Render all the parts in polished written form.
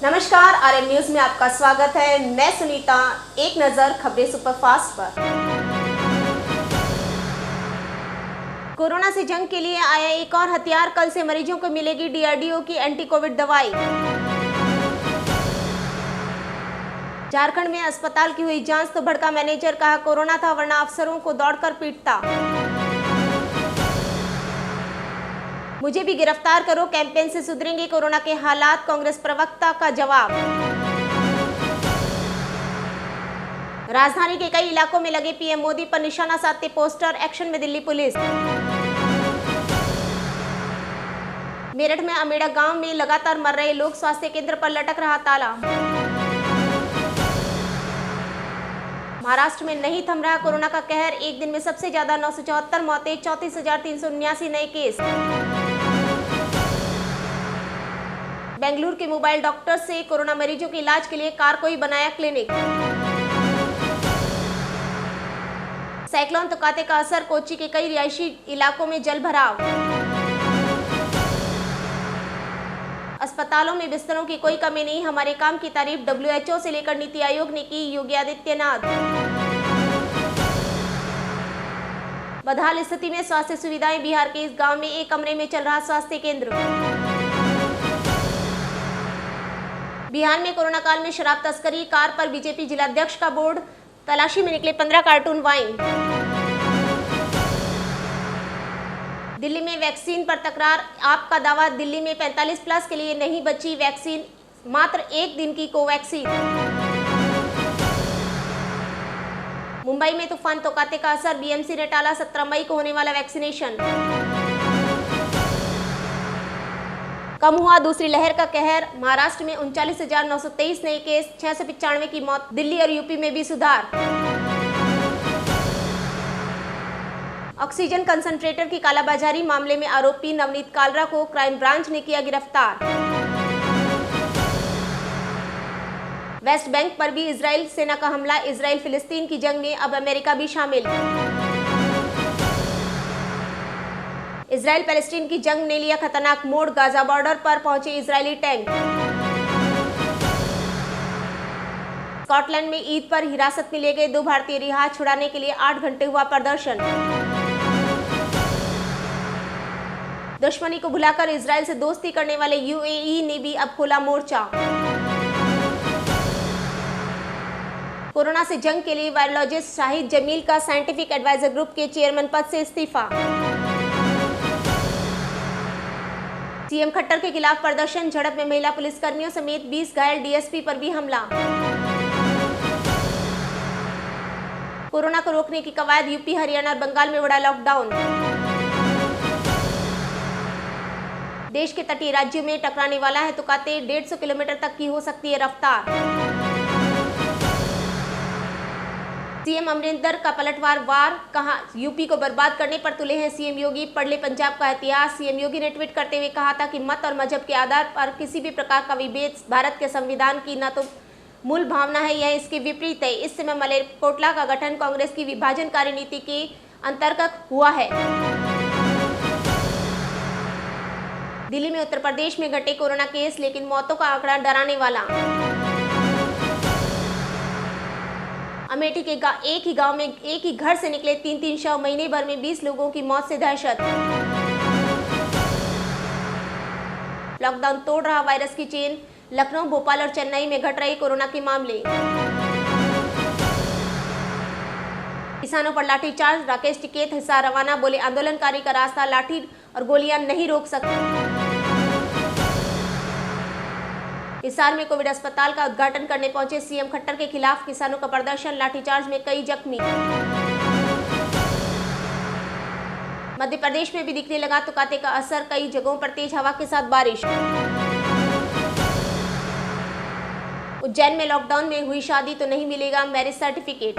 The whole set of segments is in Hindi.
नमस्कार, आरएन न्यूज में आपका स्वागत है। मैं सुनीता। एक नजर खबरें सुपरफास्ट पर। कोरोना से जंग के लिए आया एक और हथियार। कल से मरीजों को मिलेगी डीआरडीओ की एंटी कोविड दवाई। झारखंड में अस्पताल की हुई जांच तो भड़का मैनेजर, कहा कोरोना था वरना अफसरों को दौड़कर पीटता। मुझे भी गिरफ्तार करो, कैंपेन से सुधरेंगे कोरोना के हालात, कांग्रेस प्रवक्ता का जवाब। राजधानी के कई इलाकों में लगे पीएम मोदी पर निशाना साधते पोस्टर, एक्शन में दिल्ली पुलिस। मेरठ में अमेड़ा गांव में लगातार मर रहे लोग, स्वास्थ्य केंद्र पर लटक रहा ताला। महाराष्ट्र में नहीं थम रहा कोरोना का कहर, एक दिन में सबसे ज्यादा 974 मौतें, 34,379 नए केस। बेंगलुरु के मोबाइल डॉक्टर से कोरोना मरीजों के इलाज के लिए कारकोई बनाया क्लिनिक। साइक्लोन तोकाते का असर, कोच्चि के कई रिहायशी इलाकों में जल भराव। अस्पतालों में बिस्तरों की कोई कमी नहीं, हमारे काम की तारीफ WHO से लेकर नीति आयोग ने की, योगी आदित्यनाथ। बदहाल स्थिति में स्वास्थ्य सुविधाएं, बिहार के इस गांव में एक कमरे में चल रहा स्वास्थ्य केंद्र। बिहार में कोरोना काल में शराब तस्करी, कार पर बीजेपी जिलाध्यक्ष का बोर्ड, तलाशी में निकले 15 कार्टून वाइन। दिल्ली में वैक्सीन पर तकरार, आपका दावा दिल्ली में 45 प्लस के लिए नहीं बची वैक्सीन, मात्र एक दिन की कोवैक्सीन। मुंबई में तूफान तोकाते का असर, बीएमसी ने टाला 17 मई को होने वाला वैक्सीनेशन। कम हुआ दूसरी लहर का कहर, महाराष्ट्र में 39,923 नए केस, 695 की मौत। दिल्ली और यूपी में भी सुधार। ऑक्सीजन कंसंट्रेटर की कालाबाजारी मामले में आरोपी नवनीत कालरा को क्राइम ब्रांच ने किया गिरफ्तार। वेस्ट बैंक पर भी इजराइल सेना का हमला, इजराइल फिलिस्तीन की जंग में अब अमेरिका भी शामिल। इजराइल पैलेस्टीन की जंग ने लिया खतरनाक मोड़, गाजा बॉर्डर पर पहुंचे इजरायली टैंक। स्कॉटलैंड में ईद पर हिरासत में लिए गए 2 भारतीय रिहा, छुड़ाने के लिए 8 घंटे हुआ प्रदर्शन। दुश्मनी को भुलाकर इजराइल से दोस्ती करने वाले यूएई ने भी अब खोला मोर्चा। कोरोना से जंग के लिए वायरोलॉजिस्ट शाहिद जमील का साइंटिफिक एडवाइजर ग्रुप के चेयरमैन पद से इस्तीफा। सीएम खट्टर के खिलाफ प्रदर्शन, झड़प में महिला पुलिसकर्मियों समेत 20 घायल, डीएसपी पर भी हमला। कोरोना को रोकने की कवायद, यूपी, हरियाणा और बंगाल में बढ़ा लॉकडाउन। देश के तटीय राज्यों में टकराने वाला है तोकाते, 150 किलोमीटर तक की हो सकती है रफ्तार। सीएम अमरिंदर का पलटवार वार, कहा यूपी को बर्बाद करने पर तुले हैं सीएम योगी, पढ़ ले पंजाब का इतिहास। सीएम योगी ने ट्वीट करते हुए कहा था कि मत और मजहब के आधार पर किसी भी प्रकार का विभेद भारत के संविधान की न तो मूल भावना है, यह इसके विपरीत है। इस समय मलेरकोटला का गठन कांग्रेस की विभाजनकारी नीति के अंतर्गत हुआ है। दिल्ली में उत्तर प्रदेश में घटे कोरोना केस, लेकिन मौतों का आंकड़ा डराने वाला। अमेठी के एक ही गांव में एक ही घर से निकले 3 शव, महीने भर में 20 लोगों की मौत से दहशत। लॉकडाउन तोड़ रहा वायरस की चेन, लखनऊ, भोपाल और चेन्नई में घट रहे कोरोना के मामले। किसानों पर लाठीचार्ज, राकेश टिकैत हिसार रवाना, बोले आंदोलनकारी का रास्ता लाठी और गोलियां नहीं रोक सकती। हिसार में कोविड अस्पताल का उद्घाटन करने पहुंचे सीएम खट्टर के खिलाफ किसानों का प्रदर्शन, लाठीचार्ज में कई जख्मी। मध्य प्रदेश में भी दिखने लगा तोकाते का असर, कई जगहों पर तेज हवा के साथ बारिश। उज्जैन में लॉकडाउन में हुई शादी तो नहीं मिलेगा मैरिज सर्टिफिकेट।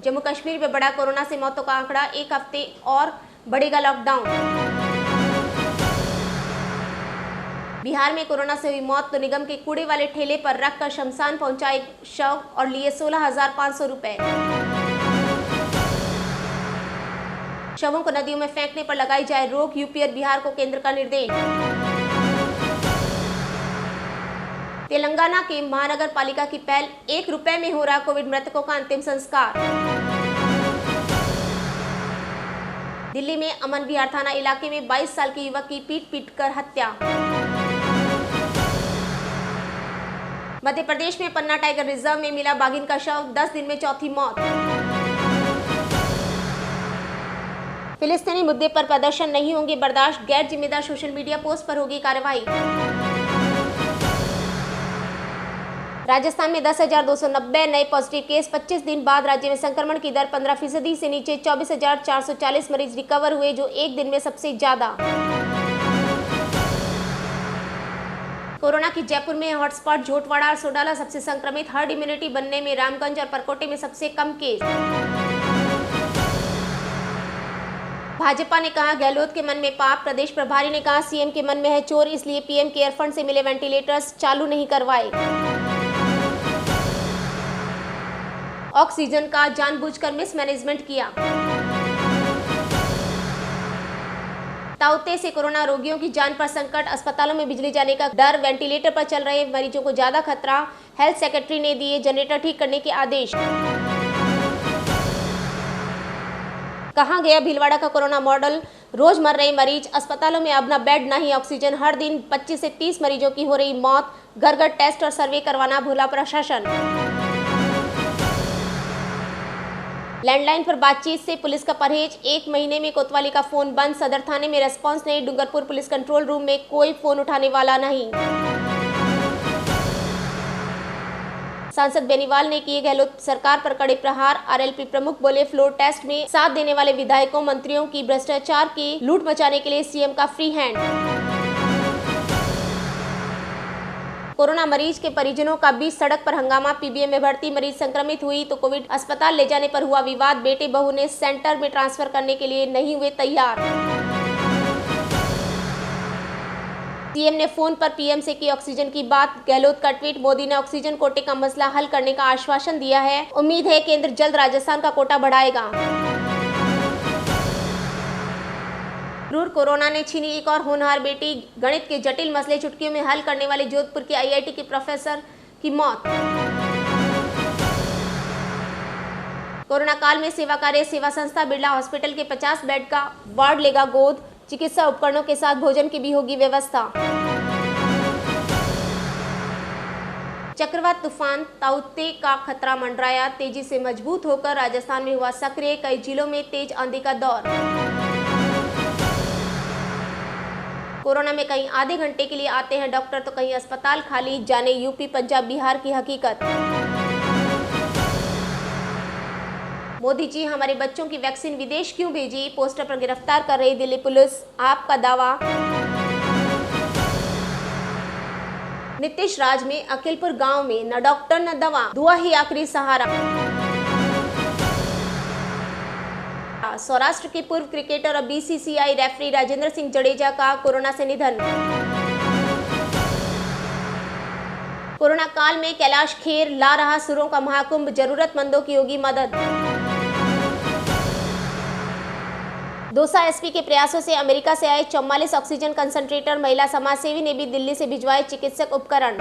जम्मू कश्मीर में बढ़ा कोरोना से मौतों का आंकड़ा, एक हफ्ते और बढ़ेगा लॉकडाउन। बिहार में कोरोना से हुई मौत तो निगम के कूड़े वाले ठेले पर रखकर शमशान पहुंचा एक शव और लिए 16,500 रुपए। शवों को नदियों में फेंकने पर लगाई जाए रोक, यूपी और बिहार को केंद्र का निर्देश। तेलंगाना के महानगर पालिका की पहल, 1 रुपए में हो रहा कोविड मृतकों का अंतिम संस्कार। दिल्ली में अमन विहार थाना इलाके में 22 साल के युवक की पीट-पीटकर हत्या। मध्य प्रदेश में पन्ना टाइगर रिजर्व में मिला बाघिन का शव, 10 दिन में चौथी मौत। फिलिस्तीनी मुद्दे पर प्रदर्शन नहीं होंगे बर्दाश्त, गैर जिम्मेदार सोशल मीडिया पोस्ट पर होगी कार्रवाई। राजस्थान में 10,290 नए पॉजिटिव केस, 25 दिन बाद राज्य में संक्रमण की दर 15% से नीचे, 24,440 मरीज रिकवर हुए, जो एक दिन में सबसे ज्यादा। कोरोना की जयपुर में हॉटस्पॉट झोटवाड़ा और सोडाला सबसे संक्रमित, हर्ड इम्यूनिटी बनने में रामगंज और परकोटे में सबसे कम केस। भाजपा ने कहा गहलोत के मन में पाप, प्रदेश प्रभारी ने कहा सीएम के मन में है चोर, इसलिए पीएम केयर फंड से मिले वेंटिलेटर्स चालू नहीं करवाए। ऑक्सीजन का जानबूझकर मिसमैनेजमेंट किया। ताउते से कोरोना रोगियों की जान पर संकट, अस्पतालों में बिजली जाने का डर, वेंटिलेटर पर चल रहे मरीजों को ज्यादा खतरा, हेल्थ सेक्रेटरी ने दिए जनरेटर ठीक करने के आदेश। कहां गया भीलवाड़ा का कोरोना मॉडल, रोज मर रहे मरीज, अस्पतालों में अब न बेड न ही ऑक्सीजन, हर दिन 25 से 30 मरीजों की हो रही मौत, घर घर टेस्ट और सर्वे करवाना भूला प्रशासन। लैंडलाइन पर बातचीत से पुलिस का परहेज, 1 महीने में कोतवाली का फोन बंद, सदर थाने में रेस्पॉन्स नहीं, डूंगरपुर पुलिस कंट्रोल रूम में कोई फोन उठाने वाला नहीं। सांसद बेनीवाल ने किए गहलोत सरकार पर कड़े प्रहार, आरएलपी प्रमुख बोले फ्लोर टेस्ट में साथ देने वाले विधायकों मंत्रियों की भ्रष्टाचार की लूट मचाने के लिए सीएम का फ्री हैंड। कोरोना मरीज के परिजनों का बीच सड़क पर हंगामा, पीबीएम में भर्ती मरीज संक्रमित हुई तो कोविड अस्पताल ले जाने पर हुआ विवाद, बेटे बहू ने सेंटर में ट्रांसफर करने के लिए नहीं हुए तैयार। सीएम ने फोन पर पीएम से की ऑक्सीजन की बात, गहलोत का ट्वीट, मोदी ने ऑक्सीजन कोटे का मसला हल करने का आश्वासन दिया है, उम्मीद है केंद्र जल्द राजस्थान का कोटा बढ़ाएगा। क्रूर कोरोना ने छीनी एक और होनहार बेटी, गणित के जटिल मसले चुटकियों में हल करने वाले जोधपुर के आईआईटी के प्रोफेसर की मौत। कोरोना काल में सेवा कार्य सेवा संस्था बिरला हॉस्पिटल के 50 बेड का वार्ड लेगा गोद, चिकित्सा उपकरणों के साथ भोजन की भी होगी व्यवस्था। चक्रवात तूफान ताउते का खतरा मंडराया, तेजी से मजबूत होकर राजस्थान में हुआ सक्रिय, कई जिलों में तेज आंधी का दौर। कोरोना में कहीं आधे घंटे के लिए आते हैं डॉक्टर तो कहीं अस्पताल खाली, जाने यूपी पंजाब बिहार की हकीकत। मोदी जी हमारे बच्चों की वैक्सीन विदेश क्यों भेजी, पोस्टर पर गिरफ्तार कर रही दिल्ली पुलिस, आपका दावा। नीतीश राज में अखिलपुर गांव में न डॉक्टर न दवा, दुआ ही आखिरी सहारा। सौराष्ट्र के पूर्व क्रिकेटर और बीसीसीआई रेफरी राजेंद्र सिंह जडेजा का कोरोना से निधन। कोरोना काल में कैलाश खेर ला रहा सुरों का महाकुंभ, जरूरतमंदों की होगी मदद। दौसा एसपी के प्रयासों से अमेरिका से आए 44 ऑक्सीजन कंसंट्रेटर, महिला समाजसेवी ने भी दिल्ली से भिजवाए चिकित्सक उपकरण।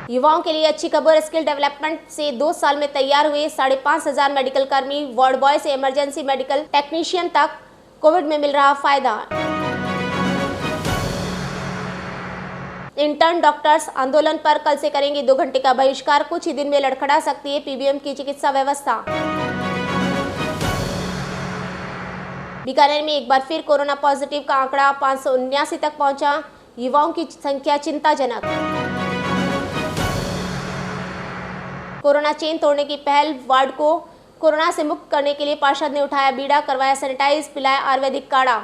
युवाओं के लिए अच्छी खबर, स्किल डेवलपमेंट से 2 साल में तैयार हुए 5,500 मेडिकल कर्मी, वार्ड बॉय से इमरजेंसी मेडिकल टेक्नीशियन तक, कोविड में मिल रहा फायदा। इंटर्न डॉक्टर्स आंदोलन पर कल से करेंगे 2 घंटे का बहिष्कार, कुछ ही दिन में लड़खड़ा सकती है पीबीएम की चिकित्सा व्यवस्था। बीकानेर में एक बार फिर कोरोना पॉजिटिव का आंकड़ा 579 तक पहुंचा, युवाओं की संख्या चिंताजनक। कोरोना चेन तोड़ने की पहल, वार्ड को कोरोना से मुक्त करने के लिए पार्षद ने उठाया बीड़ा, करवाया सैनिटाइज, पिलाया आयुर्वेदिक काढ़ा।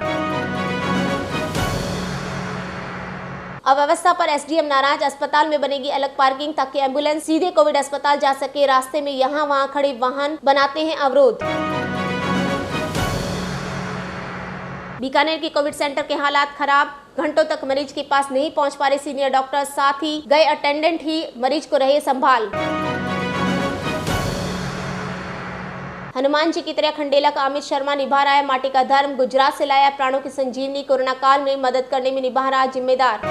अव्यवस्था पर एसडीएम नाराज, अस्पताल में बनेगी अलग पार्किंग ताकि एम्बुलेंस सीधे कोविड अस्पताल जा सके, रास्ते में यहां वहां खड़े वाहन बनाते हैं अवरोध। बीकानेर के कोविड सेंटर के हालात खराब, घंटों तक मरीज के पास नहीं पहुंच पा रहे सीनियर डॉक्टर, साथ ही गए अटेंडेंट ही मरीज को रहे संभाल। हनुमान जी की तरह खंडेला का अमित शर्मा निभा रहा है माटी का धर्म। गुजरात से लाया प्राणों की संजीवनी। कोरोना काल में मदद करने में निभा रहा जिम्मेदार।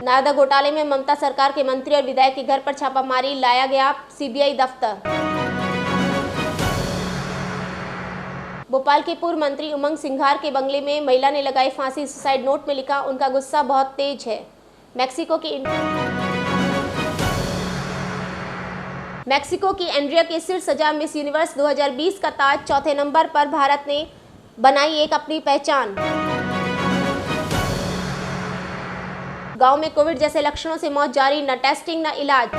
नारदा घोटाले में ममता सरकार के मंत्री और विधायक के घर पर छापामारी। लाया गया सीबीआई दफ्तर। भोपाल के पूर्व मंत्री उमंग सिंघार के बंगले में महिला ने लगाई फांसी। सुसाइड नोट में लिखा, उनका गुस्सा बहुत तेज है। मैक्सिको की एंड्रिया के सिर सजा मिस यूनिवर्स 2020 का ताज। चौथे नंबर पर भारत ने बनाई एक अपनी पहचान। गांव में कोविड जैसे लक्षणों से मौत जारी। न टेस्टिंग न इलाज।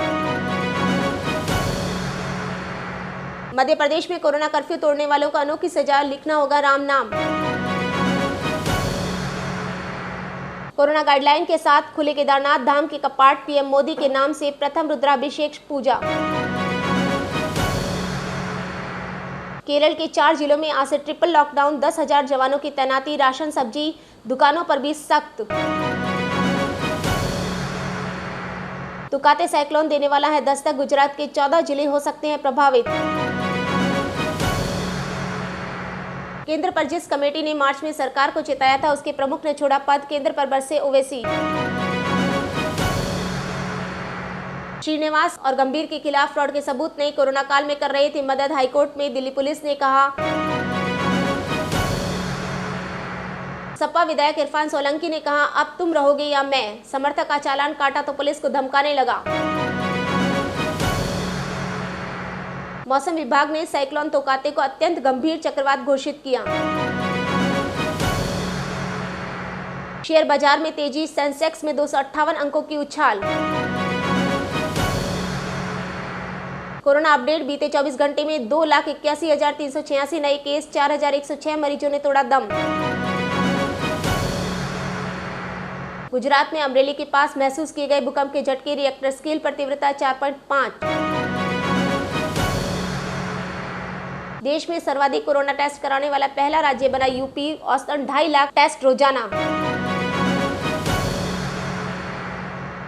मध्य प्रदेश में कोरोना कर्फ्यू तोड़ने वालों को अनोखी सजा। लिखना होगा राम नाम। कोरोना गाइडलाइन के साथ खुले केदारनाथ धाम के कपाट। पीएम मोदी के नाम से प्रथम रुद्राभिषेक पूजा। केरल के 4 जिलों में आज से ट्रिपल लॉकडाउन। 10,000 जवानों की तैनाती। राशन सब्जी दुकानों पर भी सख्त। तुकाते साइक्लोन देने वाला है दस्तक। गुजरात के 14 जिले हो सकते हैं प्रभावित। केंद्र पर जिस कमेटी ने मार्च में सरकार को चेताया था, उसके प्रमुख ने छोड़ा पद। केंद्र पर बरसे ओवैसी। श्रीनिवास और गंभीर के खिलाफ फ्रॉड के सबूत नहीं। कोरोना काल में कर रहे थे मदद। हाईकोर्ट में दिल्ली पुलिस ने कहा। सपा विधायक इरफान सोलंकी ने कहा, अब तुम रहोगे या मैं। समर्थक का चालान काटा तो पुलिस को धमकाने लगा। मौसम विभाग ने साइक्लोन तोकाते को अत्यंत गंभीर चक्रवात घोषित किया। शेयर बाजार में तेजी। सेंसेक्स में 258 अंकों की उछाल। Corona update. बीते 24 घंटे में 2,81,386 नए केस। 4,106 मरीजों ने तोड़ा दम। गुजरात में अमरेली के पास महसूस किए गए भूकंप के झटके। रिएक्टर स्केल पर तीव्रता 4.5। देश में सर्वाधिक कोरोना टेस्ट कराने वाला पहला राज्य बना यूपी। औसतन 2.5 लाख टेस्ट रोजाना।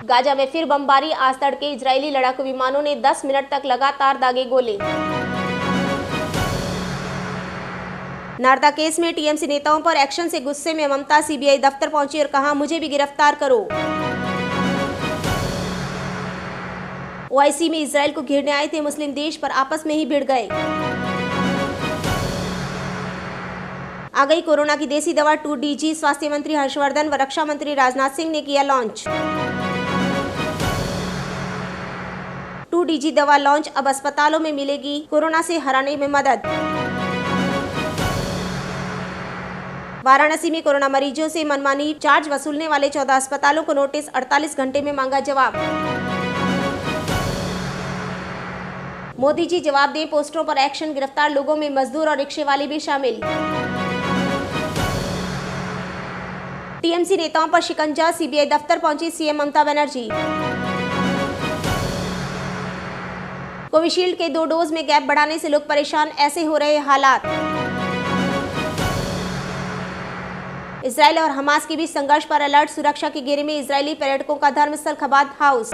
गाजा में फिर बमबारी। आज तड़के इजरायली लड़ाकू विमानों ने 10 मिनट तक लगातार दागे गोले। नारदा केस में टीएमसी नेताओं पर एक्शन से गुस्से में ममता सीबीआई दफ्तर पहुंची और कहा, मुझे भी गिरफ्तार करो। ओआईसी में इजरायल को घेरने आए थे मुस्लिम देश, पर आपस में ही भिड़ गए। आ गई कोरोना की देसी दवा 2DG। स्वास्थ्य मंत्री हर्षवर्धन व रक्षा मंत्री राजनाथ सिंह ने किया लॉन्च। 2DG दवा लॉन्च। अब अस्पतालों में मिलेगी कोरोना से हराने में मदद। वाराणसी में कोरोना मरीजों से मनमानी चार्ज वसूलने वाले 14 अस्पतालों को नोटिस। 48 घंटे में मांगा जवाब। मोदी जी जवाब दें, पोस्टरों पर एक्शन। गिरफ्तार लोगों में मजदूर और रिक्शे वाले भी शामिल। टीएमसी नेताओं पर शिकंजा। सीबीआई दफ्तर पहुंची सीएम ममता बनर्जी। कोविशील्ड के 2 डोज में गैप बढ़ाने से लोग परेशान। ऐसे हो रहे हालात। इजरायल और हमास के बीच संघर्ष पर अलर्ट। सुरक्षा के घेरे में इजरायली पर्यटकों का धर्मस्थल खबात हाउस।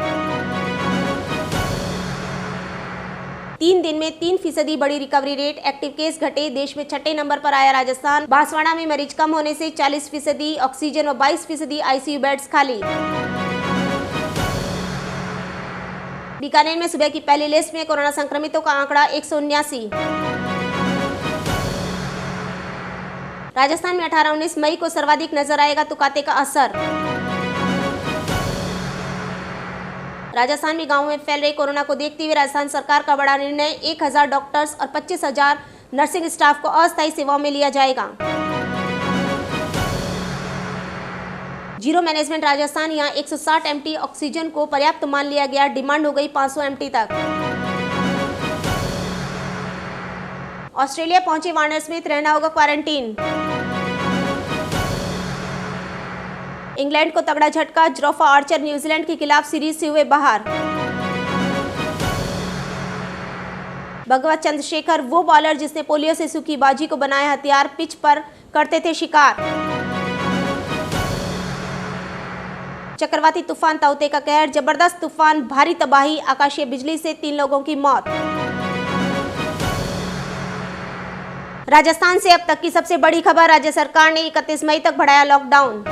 3 दिन में 3% बढ़ी रिकवरी रेट। एक्टिव केस घटे। देश में 6ठे नंबर पर आया राजस्थान। बांसवाड़ा में मरीज कम होने से 40% ऑक्सीजन व 22% आईसीयू बेड्स खाली। बीकानेर में सुबह की पहली लिस्ट में कोरोना संक्रमितों का आंकड़ा 179। राजस्थान में 18-19 मई को सर्वाधिक नजर आएगा तुकाते का असर। राजस्थान में गांवों में फैल रही कोरोना को देखते हुए राजस्थान सरकार का बड़ा निर्णय। 1000 डॉक्टर्स और 25,000 नर्सिंग स्टाफ को अस्थायी सेवाओं में लिया जाएगा। Zero management Rajasthan. यहां 160 MT ऑक्सीजन को पर्याप्त मान लिया गया। डिमांड हो गई 500 MT तक। ऑस्ट्रेलिया पहुंचे वार्नर स्मिथ। रहना होगा क्वारंटीन। इंग्लैंड को तगड़ा झटका। जोफ्रा आर्चर न्यूजीलैंड के खिलाफ सीरीज से हुए बाहर। भगवत चंद्रशेखर वो बॉलर जिसने पोलियो से सूखी बाजी को बनाया हथियार। पिच पर करते थे शिकार। चक्रवाती तूफान ताउते का कहर, जबरदस्त तूफान, भारी तबाही, आकाशीय बिजली से 3 लोगों की मौत। राजस्थान से अब तक की सबसे बड़ी खबर, राज्य सरकार ने 31 मई तक बढ़ाया लॉकडाउन।